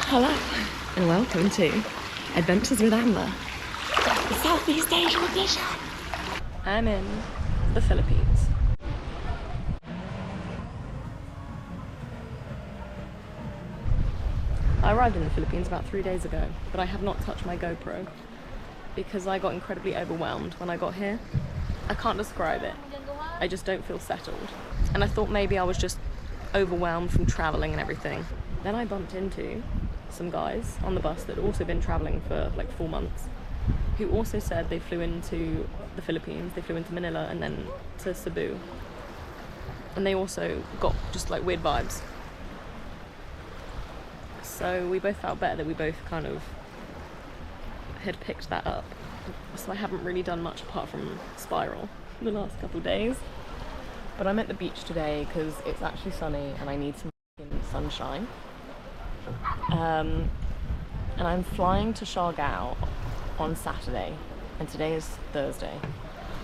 Hello and welcome to Adventures with Amber, the Southeast Asian edition. I'm in the Philippines. I arrived in the Philippines about 3 days ago, but I have not touched my GoPro because I got incredibly overwhelmed when I got here. I can't describe it. I just don't feel settled. And I thought maybe I was just overwhelmed from traveling and everything. Then I bumped into some guys on the bus that had also been traveling for like 4 months, who also said they flew into the Philippines, they flew into Manila and then to Cebu. And they also got just like weird vibes. So we both felt better that we both kind of had picked that up. So I haven't really done much apart from spiral the last couple of days. But I'm at the beach today because it's actually sunny and I need some sunshine. And I'm flying to Siargao on Saturday, and today is Thursday.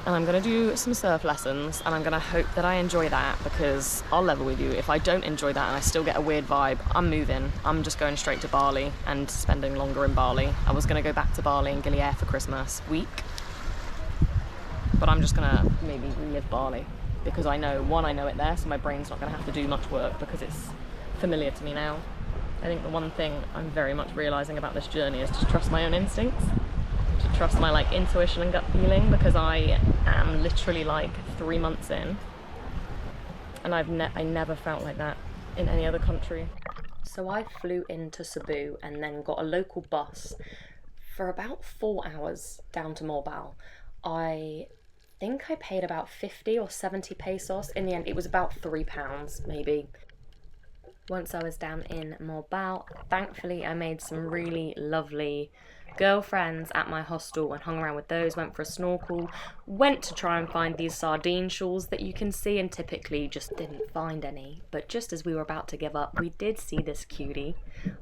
And I'm going to do some surf lessons, and I'm going to hope that I enjoy that, because I'll level with you, if I don't enjoy that and I still get a weird vibe, I'm moving. I'm just going straight to Bali and spending longer in Bali. I was going to go back to Bali and Gilead for Christmas week, but I'm just going to maybe relive Bali, because I know it there, so my brain's not going to have to do much work because it's familiar to me now. I think the one thing I'm very much realising about this journey is to trust my own instincts, to trust my like intuition and gut feeling, because I am literally like 3 months in and I never felt like that in any other country. So I flew into Cebu and then got a local bus for about 4 hours down to Moalboal. I think I paid about 50 or 70 pesos. In the end, it was about £3 maybe. Once I was down in Moalboal, thankfully I made some really lovely girlfriends at my hostel and hung around with those, went for a snorkel, went to try and find these sardine shawls that you can see and typically just didn't find any. But just as we were about to give up, we did see this cutie.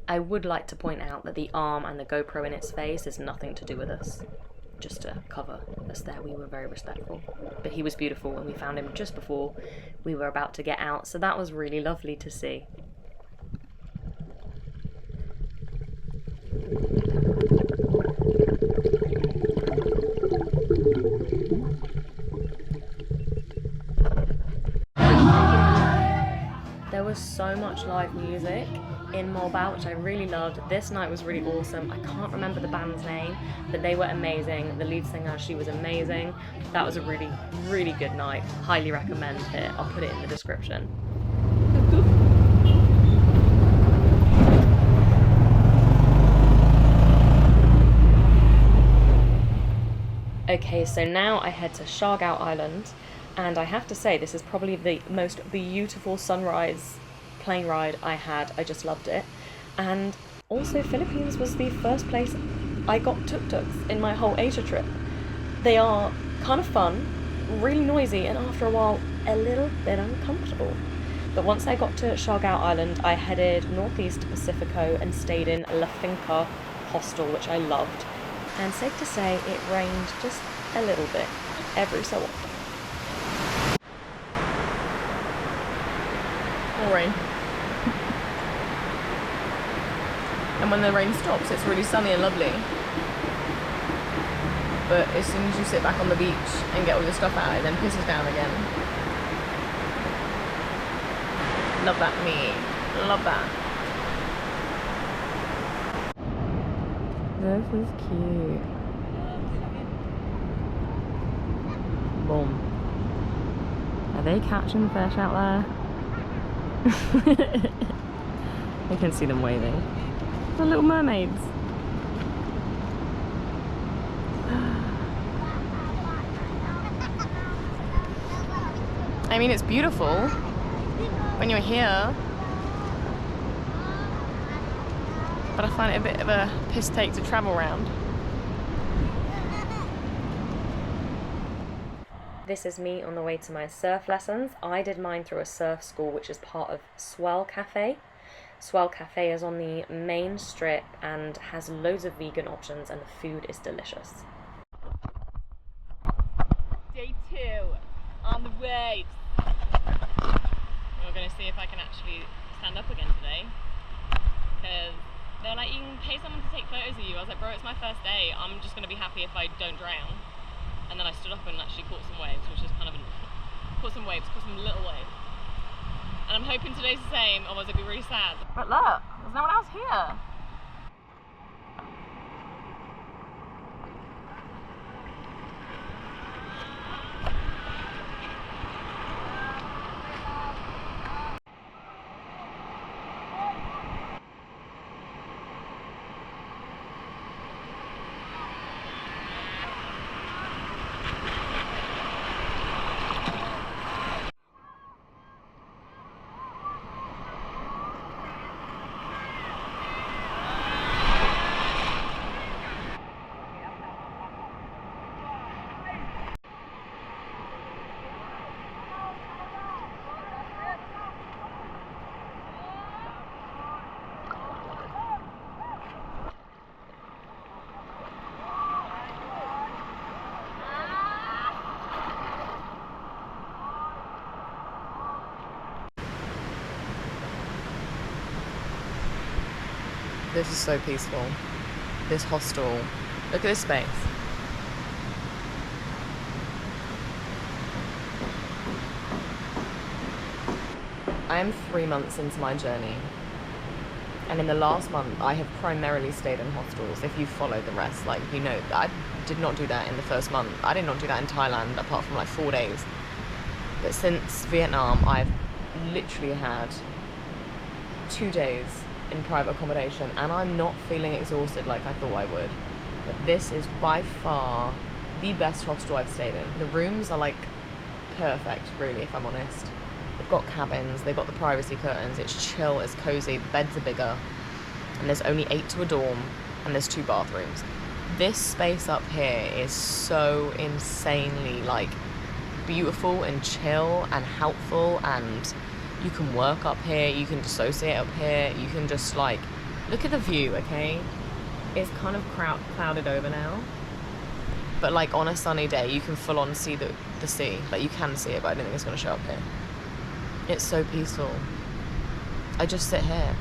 I would like to point out that the arm and the GoPro in its face is nothing to do with us. Just to cover us there, we were very respectful. But he was beautiful and we found him just before we were about to get out, so that was really lovely to see. There was so much live music in Moalboal, which I really loved. This night was really awesome. I can't remember the band's name, but they were amazing. The lead singer, she was amazing. That was a really, really good night. Highly recommend it. I'll put it in the description. Okay, so now I head to Siargo Island, and I have to say this is probably the most beautiful sunrise plane ride I had. I just loved it. And also Philippines was the first place I got tuk-tuks in my whole Asia trip. They are kind of fun, really noisy, and after a while a little bit uncomfortable. But once I got to Siargao Island, I headed northeast to Pacifico and stayed in La Finca Hostel, which I loved. And safe to say, it rained just a little bit every so often. More rain. And when the rain stops, it's really sunny and lovely. But as soon as you sit back on the beach and get all your stuff out, it then pisses down again. Love that me. Love that. This is cute. Boom. Are they catching fish out there? I can see them waving. The little mermaids. I mean, it's beautiful when you're here, but I find it a bit of a piss take to travel around. This is me on the way to my surf lessons. I did mine through a surf school, which is part of Swell Cafe. Swell Cafe is on the main strip and has loads of vegan options, and the food is delicious. Day 2 on the waves. We're going to see if I can actually stand up again today, because They're like, you can pay someone to take photos of you. I was like, bro, it's my first day. I'm just gonna be happy if I don't drown. And then I stood up and actually caught some waves, which is kind of caught some little waves. And I'm hoping today's the same, otherwise I'd be really sad. But look, there's no one else here. This is so peaceful. This hostel. Look at this space. I am 3 months into my journey. And in the last month, I have primarily stayed in hostels. If you follow the rest, like, you know, I did not do that in the first month. I did not do that in Thailand, apart from like 4 days. But since Vietnam, I've literally had 2 days in private accommodation, and I'm not feeling exhausted like I thought I would. But this is by far the best hostel I've stayed in. The rooms are like perfect, really, if I'm honest. They've got cabins, they've got the privacy curtains, it's chill, it's cozy, the beds are bigger, and there's only 8 to a dorm, and there's 2 bathrooms. This space up here is so insanely like beautiful and chill and helpful, and you can work up here, you can dissociate up here, you can just like, look at the view, okay? It's kind of clouded over now, but like on a sunny day, you can full on see the sea. Like you can see it, but I don't think it's gonna show up here. It's so peaceful. I just sit here.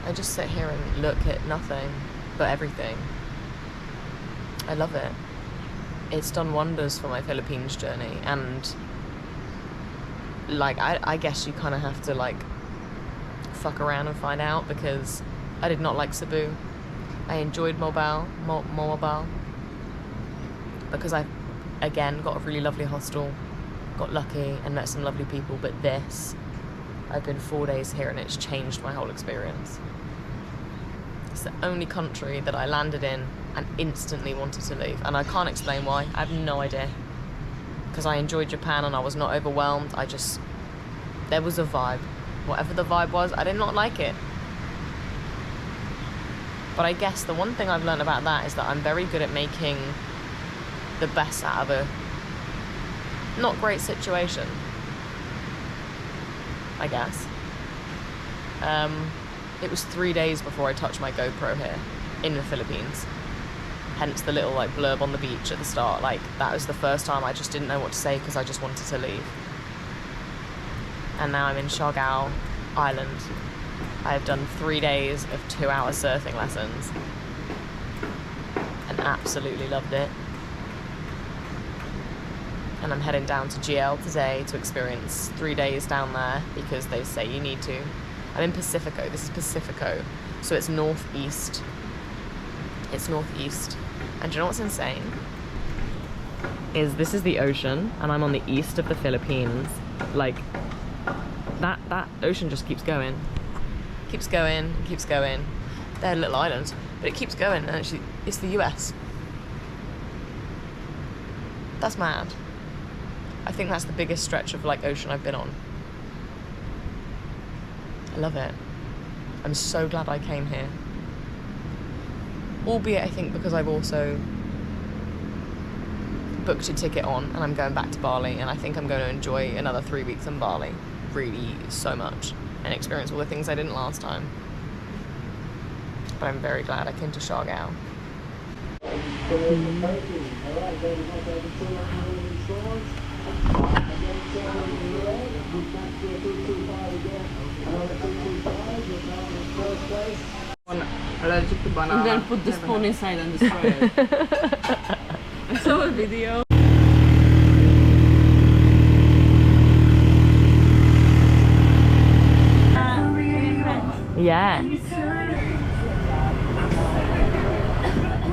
I just sit here and look at nothing, but everything. I love it. It's done wonders for my Philippines journey, and like I guess you kind of have to like fuck around and find out, because I did not like Cebu. I enjoyed Moalboal because I again got a really lovely hostel, got lucky and met some lovely people. But this, I've been 4 days here and it's changed my whole experience. It's the only country that I landed in and instantly wanted to leave, and I can't explain why. I have no idea. Because I enjoyed Japan and I was not overwhelmed. There was a vibe. Whatever the vibe was, I did not like it. But I guess the one thing I've learned about that is that I'm very good at making the best out of a not great situation, I guess. It was 3 days before I touched my GoPro here in the Philippines. Hence the little like blurb on the beach at the start. Like that was the first time I just didn't know what to say because I just wanted to leave. And now I'm in Siargo Island. I have done 3 days of 2-hour surfing lessons and absolutely loved it. And I'm heading down to GL today to experience 3 days down there because they say you need to. I'm in Pacifico. This is Pacifico, so it's northeast. It's northeast. And do you know what's insane? This is the ocean, and I'm on the east of the Philippines. Like, that ocean just keeps going. Keeps going, keeps going. They're a little island, but it keeps going, and actually, it's the US. That's mad. I think that's the biggest stretch of, like, ocean I've been on. I love it. I'm so glad I came here. Albeit, I think, because I've also booked a ticket on and I'm going back to Bali, and I think I'm going to enjoy another 3 weeks in Bali really so much and experience all the things I didn't last time. But I'm very glad I came to Siargao. allergic to banana. And then put the spoon inside and destroy it. I saw a video. Yeah.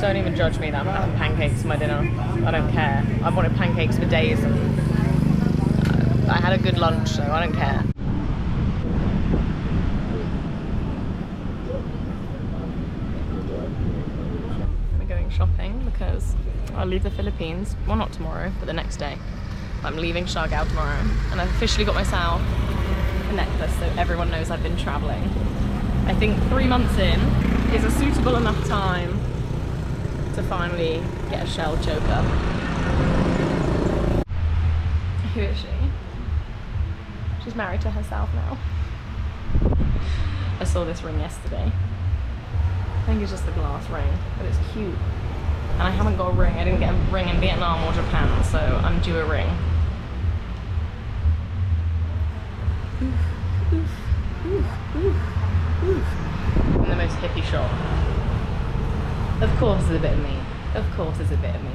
Don't even judge me that I'm having pancakes for my dinner. I don't care. I've wanted pancakes for days and I had a good lunch, so I don't care. I'm going shopping because I'll leave the Philippines, well not tomorrow, but the next day. I'm leaving Siargao tomorrow and I've officially got myself a necklace so everyone knows I've been travelling. I think 3 months in is a suitable enough time to finally get a shell choker. Who is she? She's married to herself now. I saw this ring yesterday. I think it's just a glass ring, but it's cute. And I haven't got a ring. I didn't get a ring in Vietnam or Japan, so I'm due a ring. Oof, oof, oof, oof. In the most hippie shop. Of course there's a bit of me. Of course there's a bit of me.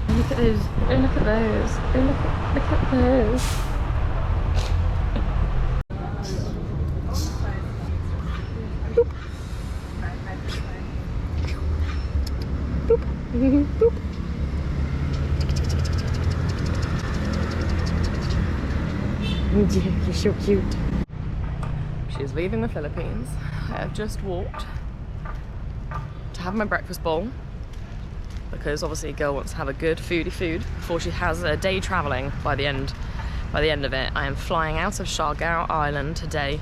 Oh, look at those. Oh, look at those. Oh, look at those. Boop. Boop. Boop. You're so cute. She's leaving the Philippines. I have just walked to have my breakfast bowl because obviously a girl wants to have a good foodie food before she has a day travelling. By the end of it, I am flying out of Siargo Island today,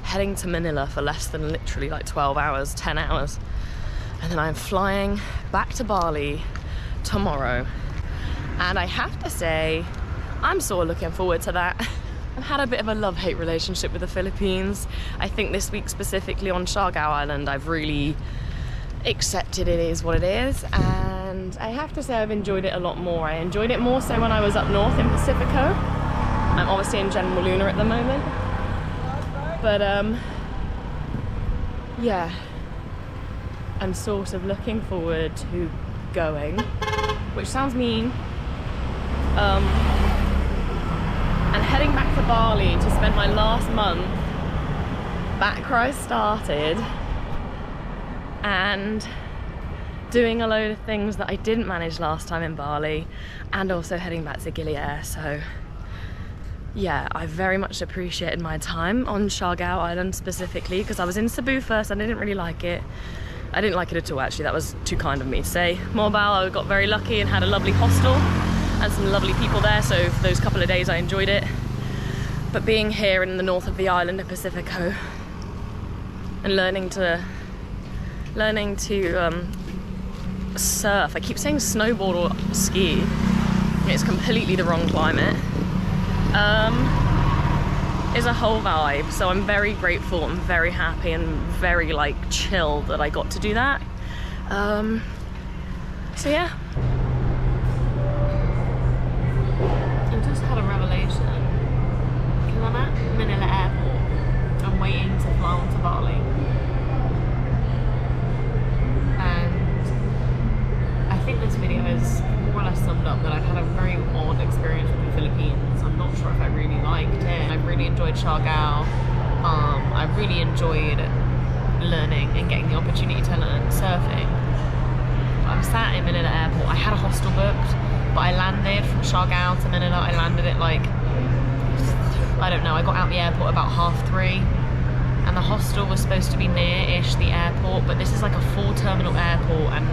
heading to Manila for less than literally like 12 hours, 10 hours. And then I'm flying back to Bali tomorrow. And I have to say, I'm sort of looking forward to that. I've had a bit of a love-hate relationship with the Philippines. I think this week specifically on Siargao Island, I've really accepted it is what it is. And I have to say I've enjoyed it a lot more. I enjoyed it more so when I was up north in Pacifico. I'm obviously in General Luna at the moment. But yeah, I'm sort of looking forward to going, which sounds mean. And heading back to Bali to spend my last month back where I started and doing a load of things that I didn't manage last time in Bali, and also heading back to Gilead. So yeah, I very much appreciated my time on Siargao Island specifically because I was in Cebu first and I didn't really like it. I didn't like it at all, actually. That was too kind of me to say. Moalboal, I got very lucky and had a lovely hostel and some lovely people there, so for those couple of days I enjoyed it. But being here in the north of the island of Pacifico and learning to surf, I keep saying snowboard or ski, it's completely the wrong climate, is a whole vibe. So I'm very grateful and very happy and very like chill that I got to do that. So yeah. I just had a revelation because I'm at Manila airport. I'm waiting to fly on to Bali. And I think this video is more or less summed up that I've had a very odd experience with the Philippines. I'm not sure if I really liked it. I really enjoyed Siargao. I really enjoyed learning and getting the opportunity to learn surfing. I'm sat in Manila airport. I had a hostel booked, but I landed from Siargao to Manila. I landed at like, I don't know, I got out the airport about 3:30, and the hostel was supposed to be near-ish the airport, but this is like a full terminal airport, and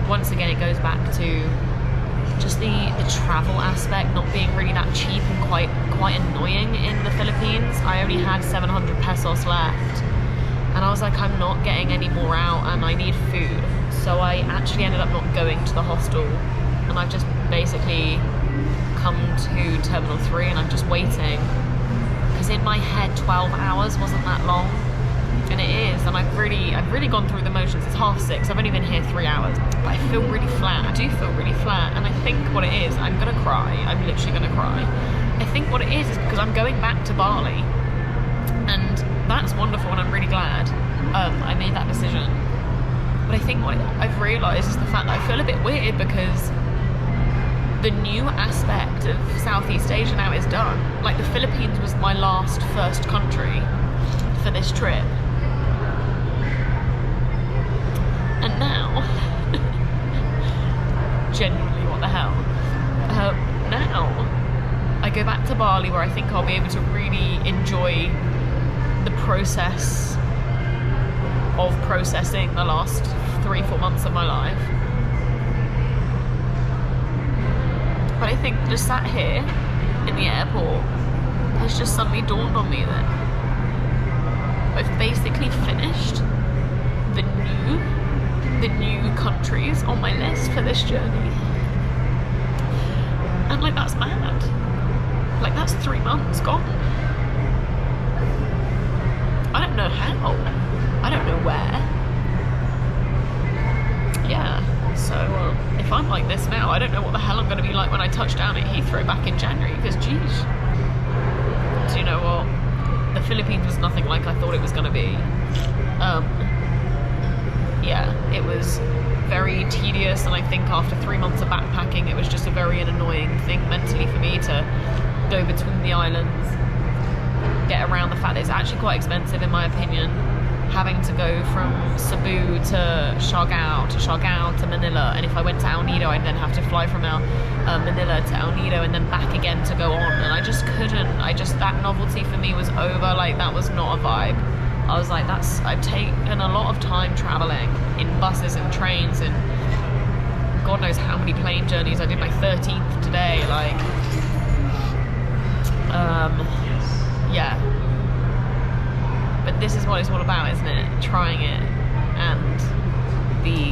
once again it goes back to just the travel aspect not being really that cheap and quite annoying in the Philippines. I only had 700 pesos left, and I was like, I'm not getting any more out and I need food. So I actually ended up not going to the hostel, and I've just basically come to Terminal 3 and I'm just waiting. Because in my head 12 hours wasn't that long, and it is, and I've really gone through the motions. It's 6:30, I've only been here 3 hours, but I feel really flat. I do feel really flat, and I think what it is, I'm gonna cry. I'm literally gonna cry. I think what it is because I'm going back to Bali, and that's wonderful and I'm really glad I made that decision. I've realised is the fact that I feel a bit weird because the new aspect of Southeast Asia now is done. Like the Philippines was my first country for this trip. And now, genuinely, what the hell? Now, I go back to Bali where I think I'll be able to really enjoy the process of processing the last 3-4 months of my life. But I think just sat here in the airport, it's just suddenly dawned on me that I've basically finished the new countries on my list for this journey. And like, that's mad. Like, that's 3 months gone. I don't know how. I don't know where. Yeah, so if I'm like this now, I don't know what the hell I'm going to be like when I touch down at Heathrow back in January, because geez. So you know what? The Philippines was nothing like I thought it was going to be. Yeah, it was very tedious, and I think after 3 months of backpacking, it was just a very annoying thing mentally for me to go between the islands, get around the fact that it's actually quite expensive in my opinion, having to go from Cebu to Siargao to Manila, and if I went to El Nido I'd then have to fly from Manila to El Nido and then back again to go on, and I just couldn't. That novelty for me was over. Like, that was not a vibe. I was like, I've taken a lot of time traveling in buses and trains, and God knows how many plane journeys. I did my 13th today, like, yeah. But this is what it's all about, isn't it? Trying it, and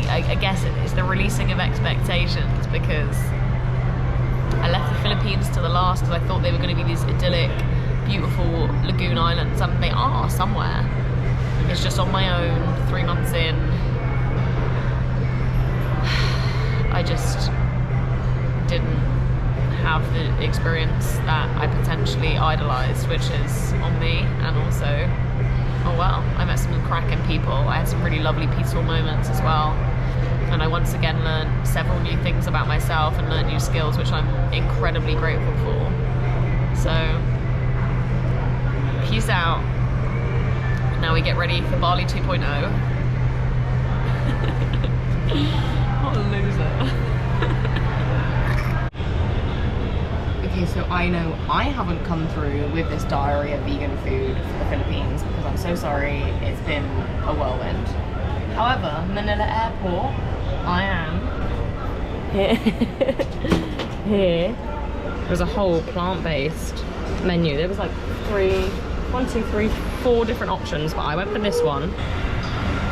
I guess it's the releasing of expectations, because I left the Philippines to the last because I thought they were going to be these idyllic, beautiful lagoon islands, and they are somewhere. It's just on my own, 3 months in. I just didn't have the experience that I potentially idolised, which is on me, and also, oh well, I met some cracking people. I had some really lovely peaceful moments as well, and I once again learned several new things about myself and learned new skills, which I'm incredibly grateful for. So, peace out. Now we get ready for Bali 2.0. What a loser. Okay, so I know I haven't come through with this diary of vegan food for the Philippines because I'm so sorry, it's been a whirlwind. However, Manila Airport, I am here. There's a whole plant-based menu. There was like 4 different options, but I went for this one.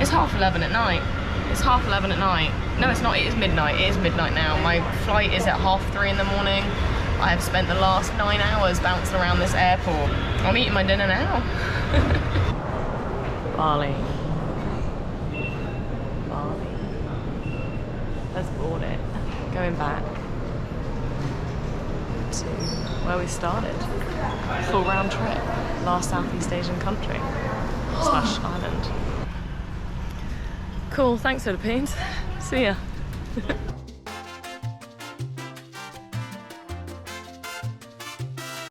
It's 11:30 at night. It's 11:30 at night. No, it's not. It is midnight. It is midnight now. My flight is at 3:30 in the morning. I have spent the last 9 hours bouncing around this airport. I'm eating my dinner now. Bali. Let's board it. Going back to where we started. Full round trip. Last Southeast Asian country / island. Cool, thanks Philippines. See ya.